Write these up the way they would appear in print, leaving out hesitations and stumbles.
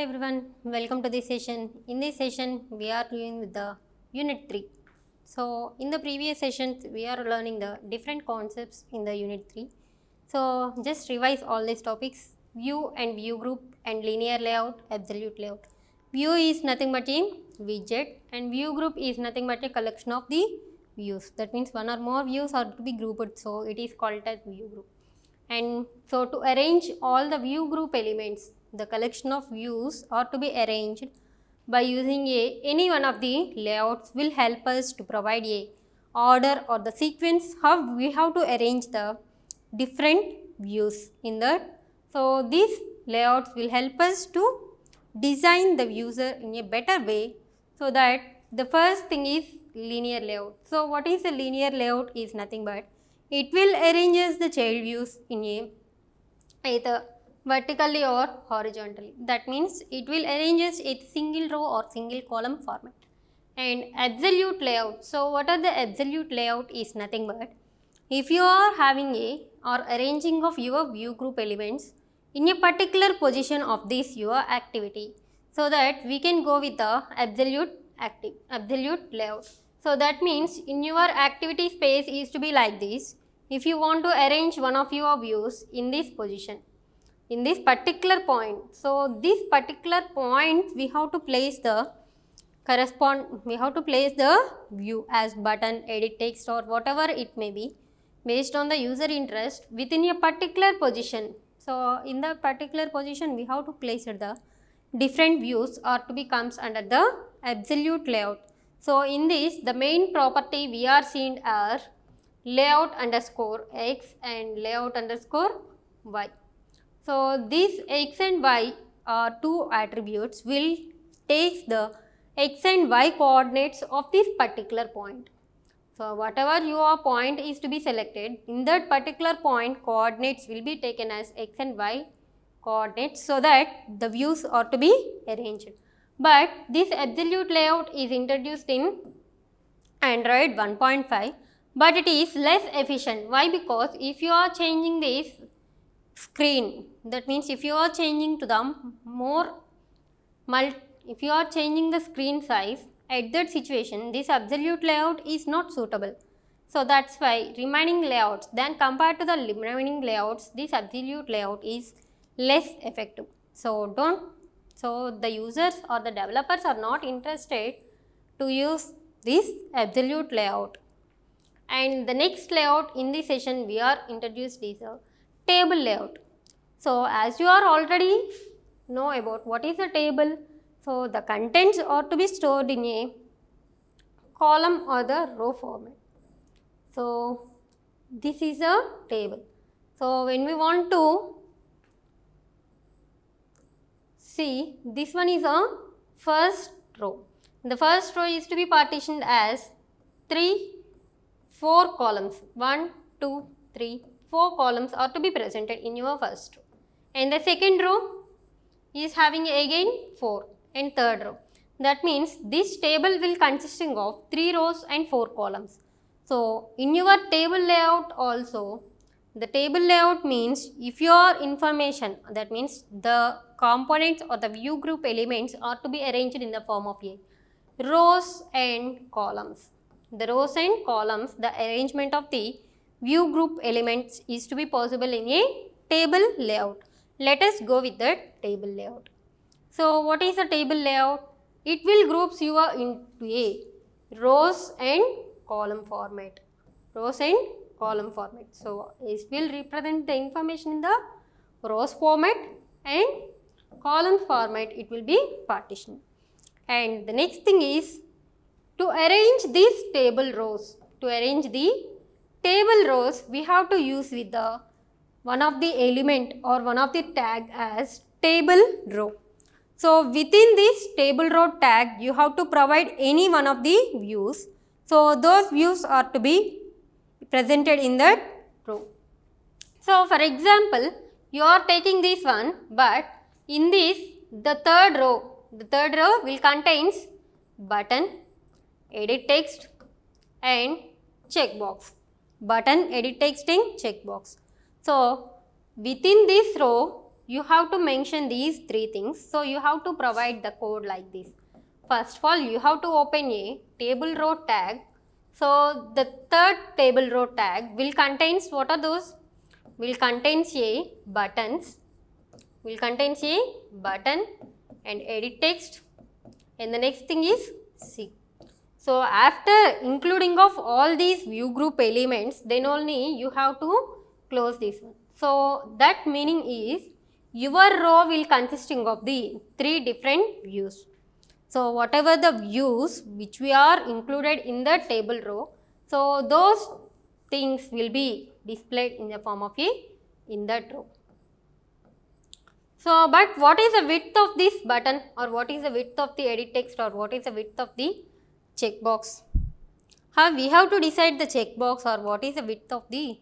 everyone, welcome to this session. In this session, we are doing with the Unit 3. So, in the previous sessions, we are learning the different concepts in the Unit 3. So, just revise all these topics: view and view group and linear layout, absolute layout. View is nothing but a widget and view group is nothing but a collection of the views. That means one or more views are to be grouped, so it is called as view group. And so, to arrange all the view group elements, the collection of views are to be arranged by using any one of the layouts will help us to provide a order or the sequence how we have to arrange the different views in that. So, these layouts will help us to design the user in a better way. So, that the first thing is linear layout. So, what is a linear layout is nothing but it will arrange the child views in a either vertically or horizontally. That means it will arrange as a single row or single column format. And absolute layout. So, what are the absolute layout is nothing but if you are having a or arranging of your view group elements in a particular position of this your activity, so that we can go with the absolute layout. So, that means in your activity space is to be like this. If you want to arrange one of your views in this position, in this particular point, so this particular point we have to place the view as button, edit text or whatever it may be based on the user interest within a particular position. So, in the particular position we have to place the different views or to be comes under the absolute layout. So, in this the main property we are seeing are layout underscore x and layout underscore y. So, these x and y are two attributes will take the x and y coordinates of this particular point. So, whatever your point is to be selected, in that particular point coordinates will be taken as x and y coordinates, so that the views are to be arranged. But this absolute layout is introduced in Android 1.5, but it is less efficient. Why? Because if you are changing this screen, that means if you are changing to the if you are changing the screen size, at that situation this absolute layout is not suitable. So, that is why remaining layouts, then compared to the remaining layouts, this absolute layout is less effective. So, the users or the developers are not interested to use this absolute layout. And the next layout in this session we are introduced is a table layout. So, as you are already know about what is a table, so the contents are to be stored in a column or the row format. So, this is a table. So, when we want to see, this one is a first row. The first row is to be partitioned as 4 columns, 1, 2, 3, 4 columns are to be presented in your first row. And the second row is having again 4 and third row. That means this table will consisting of 3 rows and 4 columns. So, in your table layout also, the table layout means if your information, that means the components or the view group elements are to be arranged in the form of a rows and columns. The rows and columns, the arrangement of the view group elements is to be possible in a table layout. Let us go with the table layout. So, what is a table layout? It will groups you into a rows and column format. Rows and column format. So, it will represent the information in the rows format and column format it will be partitioned. And the next thing is to arrange these table rows. To arrange the table rows we have to use with the one of the element or one of the tag as table row. So, within this table row tag you have to provide any one of the views. So, those views are to be presented in that row. So, for example, you are taking this one, but in this the third row will contains button, edit text and checkbox. Button, edit text and checkbox. So, within this row you have to mention these three things. So you have to provide the code like this. First of all, you have to open a table row tag. So the third table row tag will contains, what are those? Will contains a buttons, will contains a button and edit text, and the next thing is C. So after including of all these view group elements, then only you have to close this one. So that meaning is your row will consisting of the three different views. So whatever the views which we are included in the table row, so those things will be displayed in the form of a in that row. So but what is the width of this button, or what is the width of the edit text, or what is the width of the checkbox? How we have to decide the checkbox, or what is the width of the,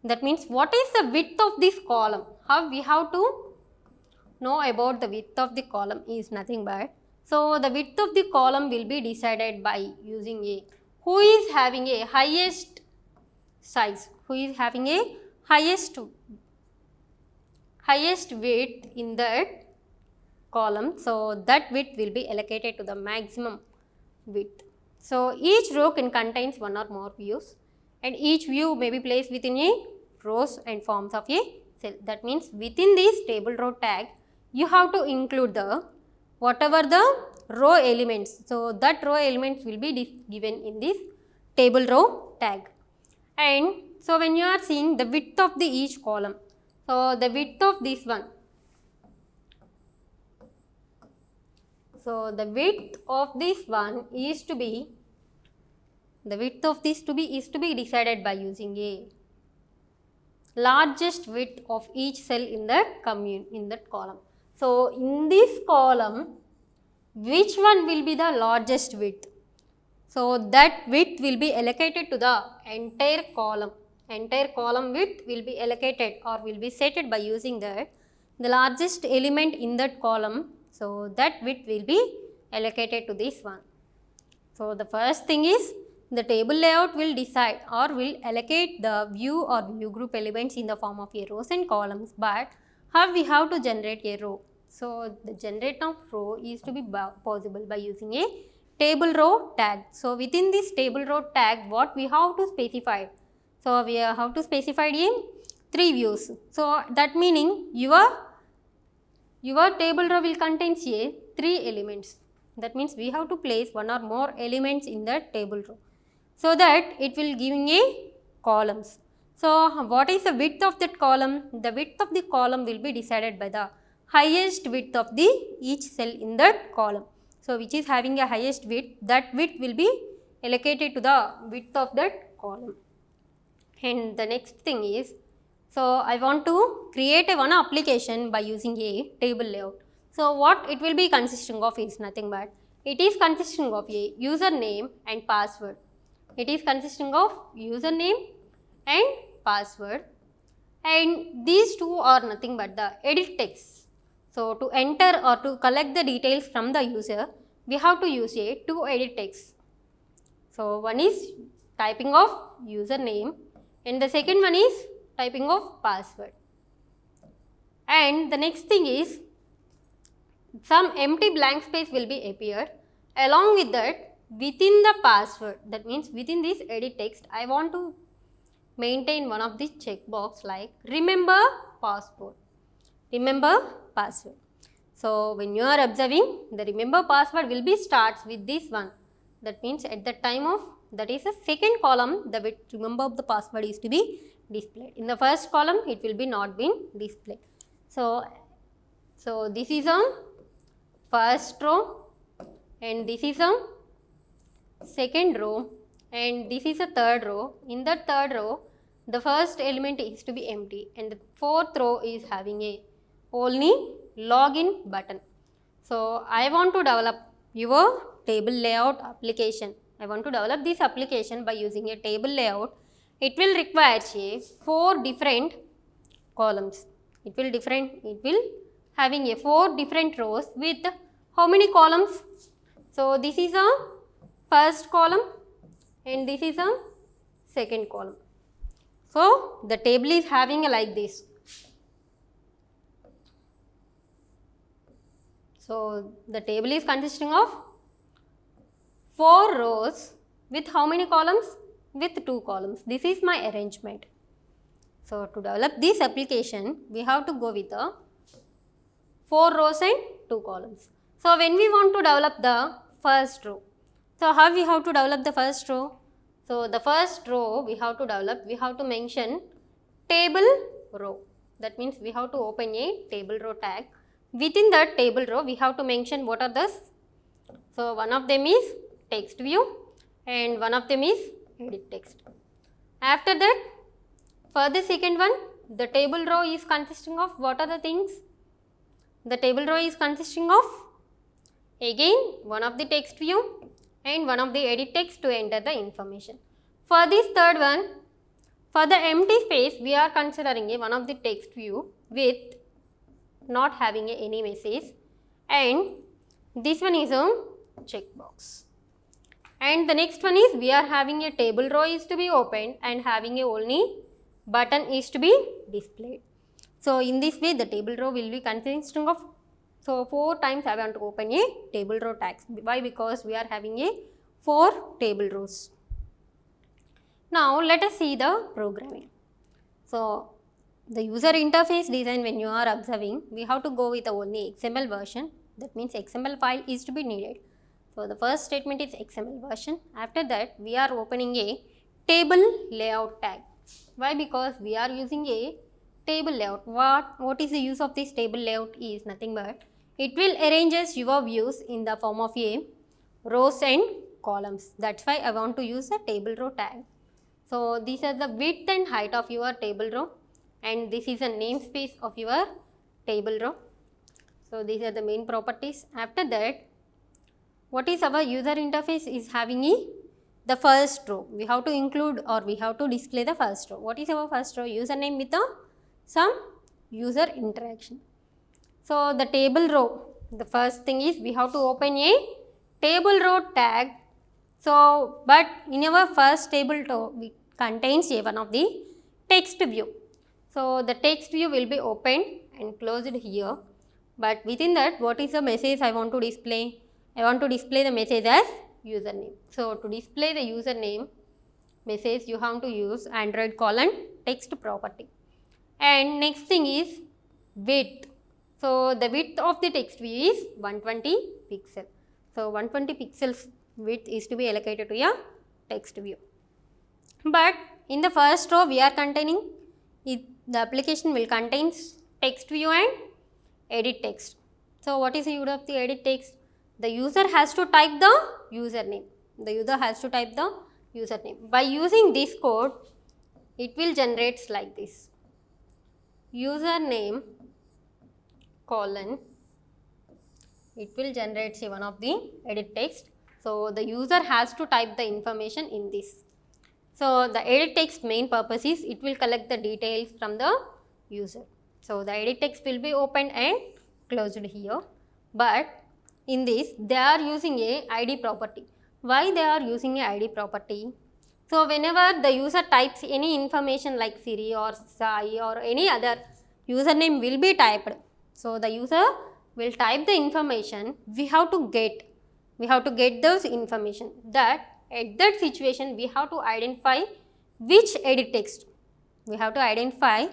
that means what is the width of this column? How we have to know about the width of the column is nothing but, so the width of the column will be decided by using a, who is having a highest size, who is having a highest width in that column. So that width will be allocated to the maximum width. So each row can contains one or more views, and each view may be placed within a rows and forms of a cell. That means within this table row tag, you have to include the whatever the row elements. So that row elements will be given in this table row tag. And so when you are seeing the width of the each column, so the width of this one, so the width of this one is to be, the width of this is to be decided by using a largest width of each cell in that column. So in this column, which one will be the largest width? So that width will be allocated to the entire column. Entire column width will be allocated or will be set by using the largest element in that column. So that width will be allocated to this one. So the first thing is, the table layout will decide or will allocate the view or view group elements in the form of a rows and columns, but how we have to generate a row? So the generate of row is to be possible by using a table row tag. So within this table row tag, what we have to specify? So we have to specify in three views. So that meaning your table row will contain three elements. That means we have to place one or more elements in that table row, so that it will giving a columns. So what is the width of that column? The width of the column will be decided by the highest width of the each cell in that column. So which is having a highest width, that width will be allocated to the width of that column. And the next thing is, so I want to create a one application by using a table layout. So what it will be consisting of is nothing but, it is consisting of a username and password. It is consisting of username and password, and these two are nothing but the edit text. So to enter or to collect the details from the user, we have to use a two edit text. So one is typing of username and the second one is typing of password. And the next thing is, some empty blank space will be appeared. Along with that, within the password, that means within this edit text, I want to maintain one of the checkbox like remember password. Remember password. So when you are observing, the remember password will be starts with this one. That means at the time of, that is the second column, the remember of the password is to be displayed. In the first column, it will be not been displayed. So this is a first row, and this is a second row, and this is a third row. In the third row, the first element is to be empty, and the fourth row is having a only login button. So I want to develop your table layout application. I want to develop this application by using a table layout. It will require 4 different columns. It will having a 4 different rows with how many columns? So this is a first column and this is a second column. So the table is having a like this. So the table is consisting of 4 rows with how many columns? With 2 columns. This is my arrangement. So to develop this application, we have to go with the 4 rows and 2 columns. So when we want to develop the first row, so how we have to develop the first row? So the first row we have to develop, we have to mention table row. That means we have to open a table row tag. Within that table row, we have to mention what are those. So one of them is text view and one of them is edit text. After that, for the second one, the table row is consisting of what are the things? The table row is consisting of again one of the text view and one of the edit text to enter the information. For this third one, for the empty space, we are considering one of the text view with not having any message, and this one is a checkbox. And the next one is we are having a table row is to be opened and having a only button is to be displayed. So in this way the table row will be consisting of, so 4 times I want to open a table row tags. Why? Because we are having a 4 table rows. Now let us see the programming. So the user interface design, when you are observing, we have to go with only XML version. That means XML file is to be needed. So the first statement is XML version. After that we are opening a table layout tag. Why? Because we are using a table layout. What is the use of this table layout is nothing but it will arranges your views in the form of a rows and columns. That's why I want to use a table row tag. So these are the width and height of your table row, and this is a namespace of your table row. So these are the main properties. After that, what is our user interface is having the first row. We have to include or we have to display the first row. What is our first row? Username with some user interaction. So the table row, the first thing is we have to open a table row tag. So but in our first table row it contains one of the text view. So the text view will be opened and closed here, but within that what is the message I want to display? I want to display the message as username. So to display the username message you have to use Android text property. And next thing is width. So the width of the text view is 120 pixel. So 120 pixels width is to be allocated to a text view. But in the first row we are containing the application will contain text view and edit text. So what is the use of the edit text? The user has to type the username. The user has to type the username. By using this code, it will generate like this: username colon. It will generate one of the edit text. So the user has to type the information in this. So the edit text main purpose is it will collect the details from the user. So the edit text will be opened and closed here. But in this they are using a ID property. Why they are using a ID property? So whenever the user types any information like Siri or Sai or any other username will be typed. So the user will type the information, we have to get those information. That at that situation we have to identify which edit text. We have to identify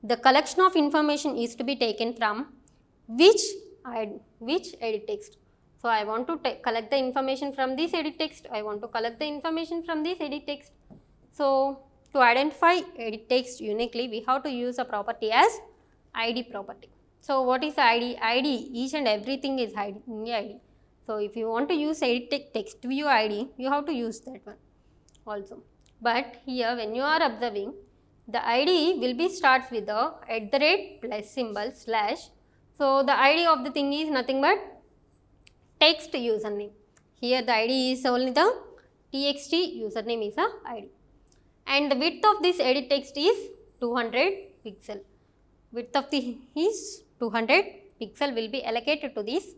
the collection of information is to be taken from which edit text. So I want to collect the information from this edit text, I want to collect the information from this edit text. So to identify edit text uniquely we have to use a property as ID property. So what is ID? ID, each and everything is ID. So if you want to use edit text view ID, you have to use that one also. But here when you are observing, the ID will be starts with the @ +/ So the ID of the thing is nothing but text username. Here the ID is only the txt username is a ID. And the width of this edit text is 200 pixel. Width of the is 200 pixel will be allocated to this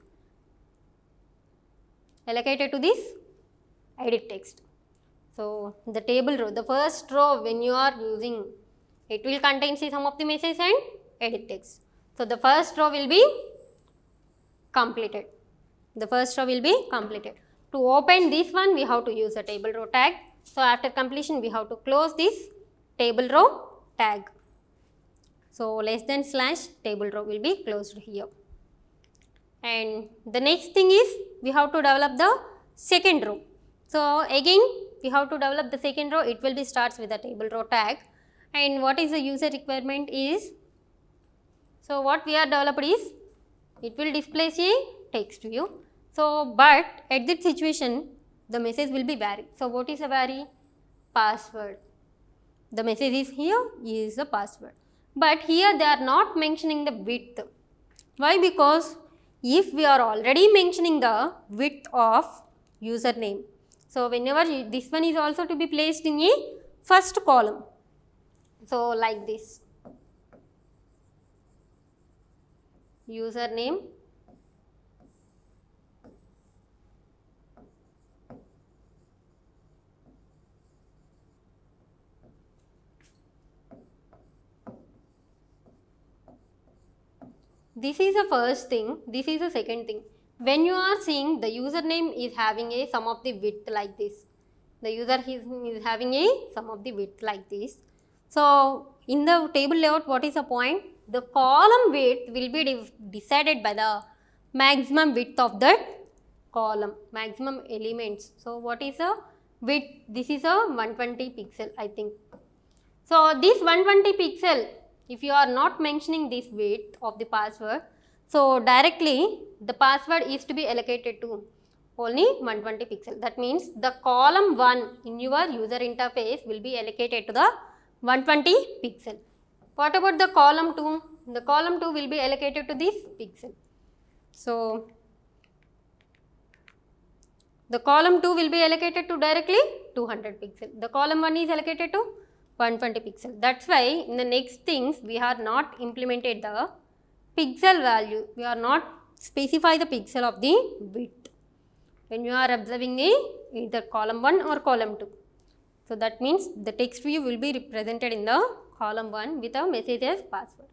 edit text. So the table row, the first row when you are using, it will contain some of the message and edit text. So the first row will be completed. The first row will be completed. To open this one, we have to use a table row tag. So after completion, we have to close this table row tag. So less than slash table row will be closed here. And the next thing is we have to develop the second row. So again we have to develop the second row. It will be starts with a table row tag. And what is the user requirement is, so what we are developed is, it will display a text view. So but at that situation the message will be vary. So what is a vary? Password. The message is here is the password. But here they are not mentioning the width. Why? Because if we are already mentioning the width of username, so whenever this one is also to be placed in a first column. So like this, username, this is the first thing, this is the second thing. When you are seeing the username is having a sum of the width like this, the user is having a sum of the width like this. So in the table layout, what is the point? The column width will be decided by the maximum width of that column, maximum elements. So what is the width? This is a 120 pixel, I think. So this 120 pixel, if you are not mentioning this width of the password, so directly the password is to be allocated to only 120 pixel. That means the column 1 in your user interface will be allocated to the 120 pixel. What about the column 2? The column 2 will be allocated to this pixel. So the column 2 will be allocated to directly 200 pixel. The column 1 is allocated to 120 pixel. That's why in the next things we are not implemented the pixel value. We are not specify the pixel of the width when you are observing either column 1 or column 2. So that means the text view will be represented in the column 1 with a message as password.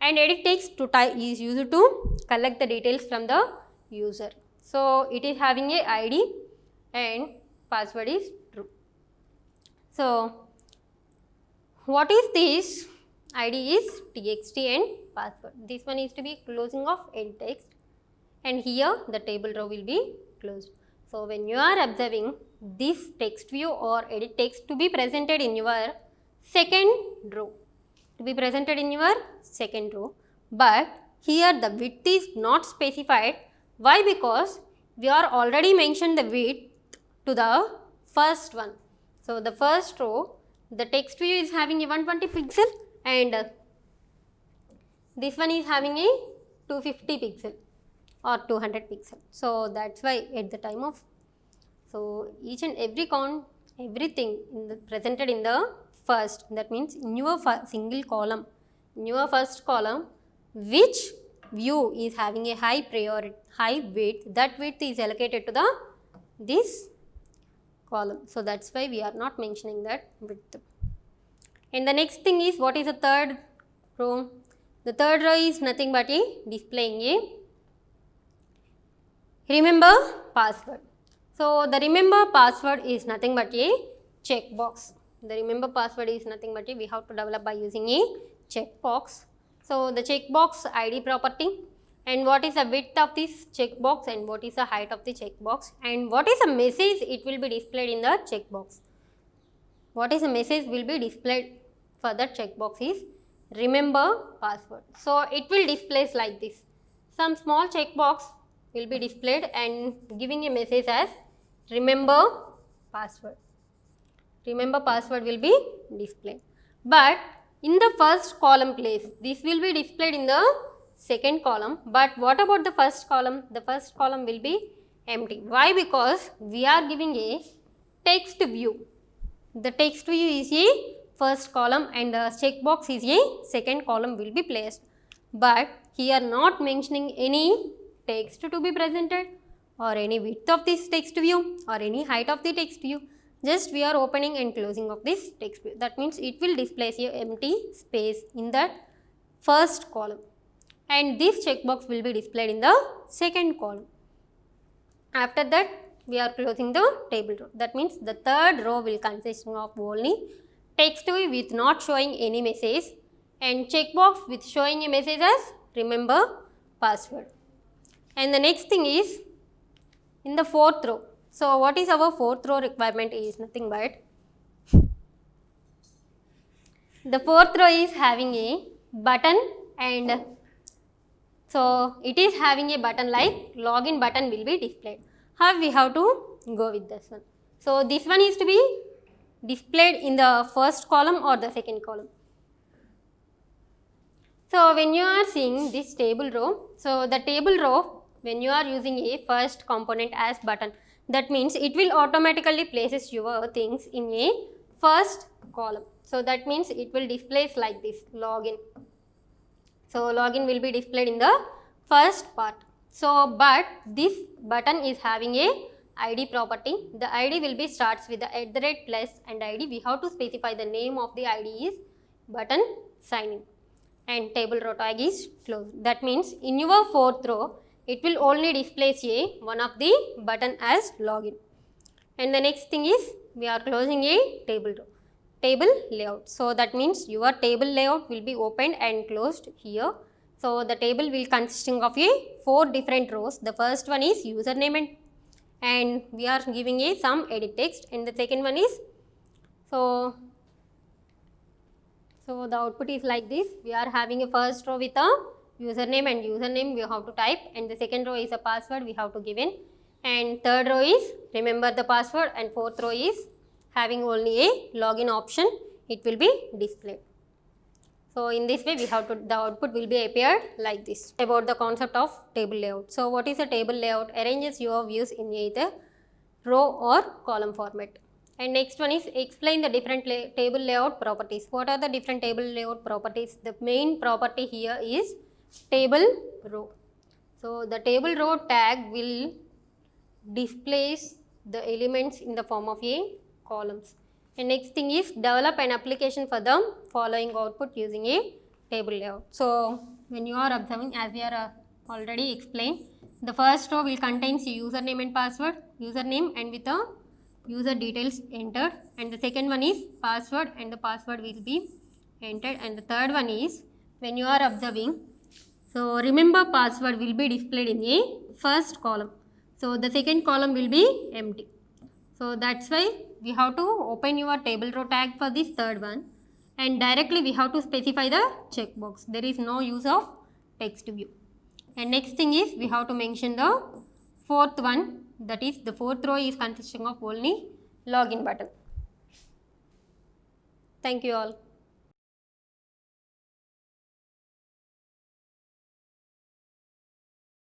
And edit text to type is used to collect the details from the user. So it is having a ID and password is true. So what is this? ID is txt and password. This one is to be closing of edit text, and here the table row will be closed. So when you are observing this text view or edit text to be presented in your second row, but here the width is not specified. Why? Because we are already mentioned the width to the first one. So the first row, the text view is having a 120 pixel and this one is having a 250 pixel or 200 pixel. So that's why at the time of, so each and every count, everything presented in the first, that means in your single column, in your first column, which view is having a high priority, high width, that width is allocated to the this column. So that's why we are not mentioning that width. And the next thing is, what is the third row? The third row is nothing but a displaying a remember password. So the remember password is nothing but a checkbox. The remember password is nothing but a, we have to develop by using a checkbox. So the checkbox ID property, and what is the width of this checkbox and what is the height of the checkbox, and what is the message it will be displayed in the checkbox. What is the message will be displayed for that checkbox is remember password. So it will display like this. Some small checkbox will be displayed and giving a message as remember password. Remember password will be displayed. But in the first column place, this will be displayed in the second column. But what about the first column? The first column will be empty. Why? Because we are giving a text view. The text view is a first column and the checkbox is a second column will be placed. But here not mentioning any text to be presented or any width of this text view or any height of the text view. Just we are opening and closing of this text view. That means it will display a empty space in that first column. and this checkbox will be displayed in the second column. After that, we are closing the table row. That means the third row will consist of only text with not showing any message and checkbox with showing a message as remember password. And the next thing is in the fourth row. So what is our fourth row requirement is nothing but the fourth row is having a button, and so it is having a button like login button will be displayed. How we have to go with this one? So this one is to be displayed in the first column or the second column. So when you are seeing this table row, so the table row when you are using a first component as button, that means it will automatically places your things in a first column. So that means it will displays like this login. So login will be displayed in the first part. So but this button is having a ID property. The ID will be starts with the @ and ID. We have to specify the name of the ID is button sign in, and table row tag is closed. That means in your fourth row it will only display one of the button as login. And the next thing is we are closing a table row, table layout. So that means your table layout will be opened and closed here. So the table will consisting of 4 different rows. The first one is username and we are giving some edit text, and the second one is so the output is like this. We are having a first row with a username, and username we have to type, and the second row is a password we have to give in, and third row is remember the password, and fourth row is having only a login option. It will be displayed. So in this way we have to, the output will be appeared like this. About the concept of table layout. So what is a table layout? Arranges your views in either row or column format. And next one is explain the different table layout properties. What are the different table layout properties? The main property here is table row. So the table row tag will displays the elements in the form of columns. And next thing is develop an application for the following output using a table layout. So when you are observing, as we are already explained, the first row will contain username and password, username and with the user details entered, and the second one is password and the password will be entered, and the third one is when you are observing, so remember password will be displayed in a first column. So the second column will be empty. So that's why we have to open your table row tag for this third one, and directly we have to specify the checkbox. There is no use of text view. And next thing is we have to mention the fourth one, that is the fourth row is consisting of only login button. Thank you all.